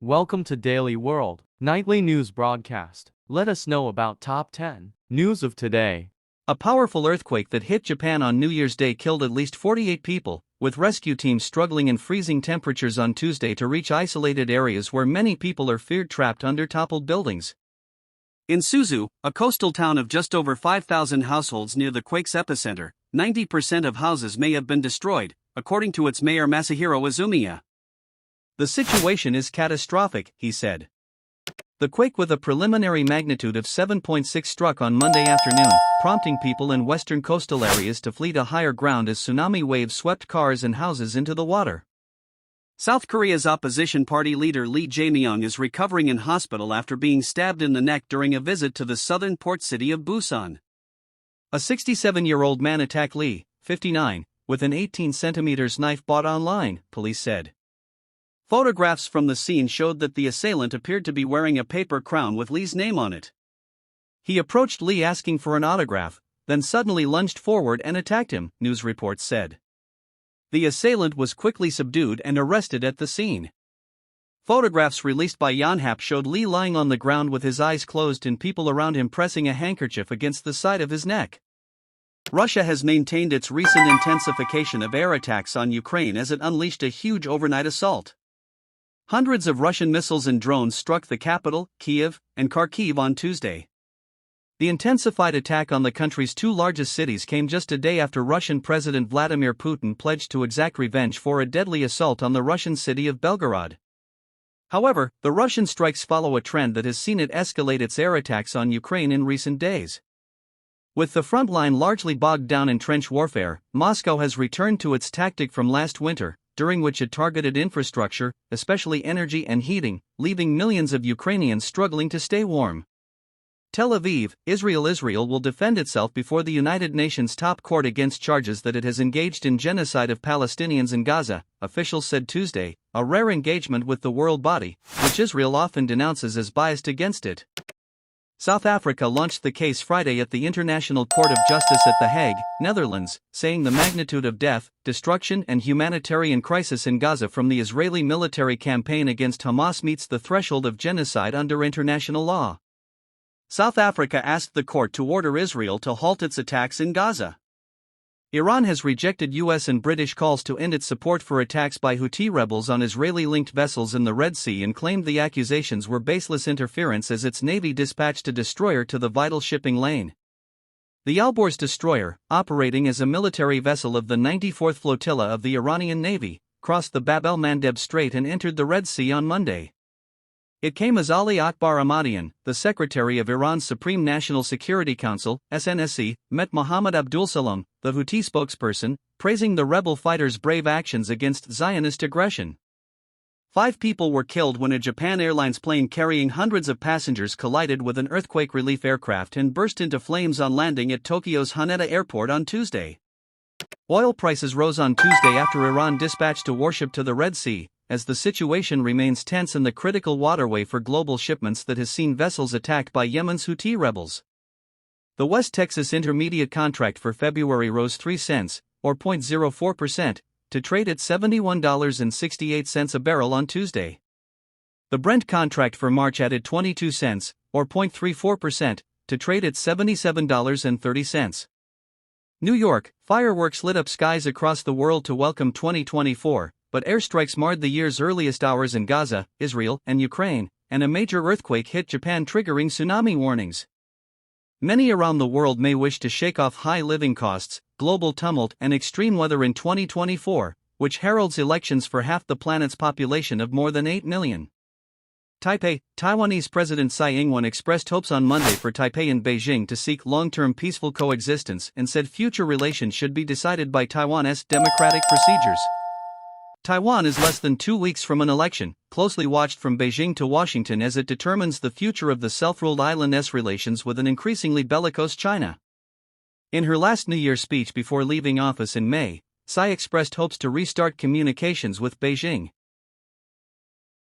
Welcome to Daily World, nightly news broadcast. Let us know about top 10 news of today. A powerful earthquake that hit Japan on New Year's Day killed at least 48 people, with rescue teams struggling in freezing temperatures on Tuesday to reach isolated areas where many people are feared trapped under toppled buildings. In Suzu, a coastal town of just over 5,000 households near the quake's epicenter, 90% of houses may have been destroyed, according to its mayor Masahiro Izumiya. The situation is catastrophic, he said. The quake with a preliminary magnitude of 7.6 struck on Monday afternoon, prompting people in western coastal areas to flee to higher ground as tsunami waves swept cars and houses into the water. South Korea's opposition party leader Lee Jae-myung is recovering in hospital after being stabbed in the neck during a visit to the southern port city of Busan. A 67-year-old man attacked Lee, 59, with an 18-centimeters knife bought online, police said. Photographs from the scene showed that the assailant appeared to be wearing a paper crown with Lee's name on it. He approached Lee asking for an autograph, then suddenly lunged forward and attacked him, news reports said. The assailant was quickly subdued and arrested at the scene. Photographs released by Yonhap showed Lee lying on the ground with his eyes closed and people around him pressing a handkerchief against the side of his neck. Russia has maintained its recent intensification of air attacks on Ukraine as it unleashed a huge overnight assault. Hundreds of Russian missiles and drones struck the capital, Kyiv, and Kharkiv on Tuesday. The intensified attack on the country's two largest cities came just a day after Russian President Vladimir Putin pledged to exact revenge for a deadly assault on the Russian city of Belgorod. However, the Russian strikes follow a trend that has seen it escalate its air attacks on Ukraine in recent days. With the front line largely bogged down in trench warfare, Moscow has returned to its tactic from last winter, during which it targeted infrastructure, especially energy and heating, leaving millions of Ukrainians struggling to stay warm. Tel Aviv, Israel will defend itself before the United Nations top court against charges that it has engaged in genocide of Palestinians in Gaza, officials said Tuesday, a rare engagement with the world body, which Israel often denounces as biased against it. South Africa launched the case Friday at the International Court of Justice at The Hague, Netherlands, saying the magnitude of death, destruction and humanitarian crisis in Gaza from the Israeli military campaign against Hamas meets the threshold of genocide under international law. South Africa asked the court to order Israel to halt its attacks in Gaza. Iran has rejected U.S. and British calls to end its support for attacks by Houthi rebels on Israeli-linked vessels in the Red Sea and claimed the accusations were baseless interference as its navy dispatched a destroyer to the vital shipping lane. The Alborz destroyer, operating as a military vessel of the 94th Flotilla of the Iranian Navy, crossed the Bab el-Mandeb Strait and entered the Red Sea on Monday. It came as Ali Akbar Ahmadian, the secretary of Iran's Supreme National Security Council, SNSC, met Mohammad Abdulsalam, the Houthi spokesperson, praising the rebel fighters' brave actions against Zionist aggression. 5 people were killed when a Japan Airlines plane carrying hundreds of passengers collided with an earthquake relief aircraft and burst into flames on landing at Tokyo's Haneda Airport on Tuesday. Oil prices rose on Tuesday after Iran dispatched a warship to the Red Sea, as the situation remains tense in the critical waterway for global shipments that has seen vessels attacked by Yemen's Houthi rebels. The West Texas Intermediate contract for February rose 3 cents, or 0.04%, to trade at $71.68 a barrel on Tuesday. The Brent contract for March added 22 cents, or 0.34%, to trade at $77.30. New York, fireworks lit up skies across the world to welcome 2024. But airstrikes marred the year's earliest hours in Gaza, Israel, and Ukraine, and a major earthquake hit Japan, triggering tsunami warnings. Many around the world may wish to shake off high living costs, global tumult, and extreme weather in 2024, which heralds elections for half the planet's population of more than 8 million. Taipei, Taiwanese President Tsai Ing-wen expressed hopes on Monday for Taipei and Beijing to seek long-term peaceful coexistence and said future relations should be decided by Taiwan's democratic procedures. Taiwan is less than 2 weeks from an election, closely watched from Beijing to Washington as it determines the future of the self-ruled island's relations with an increasingly bellicose China. In her last New Year's speech before leaving office in May, Tsai expressed hopes to restart communications with Beijing.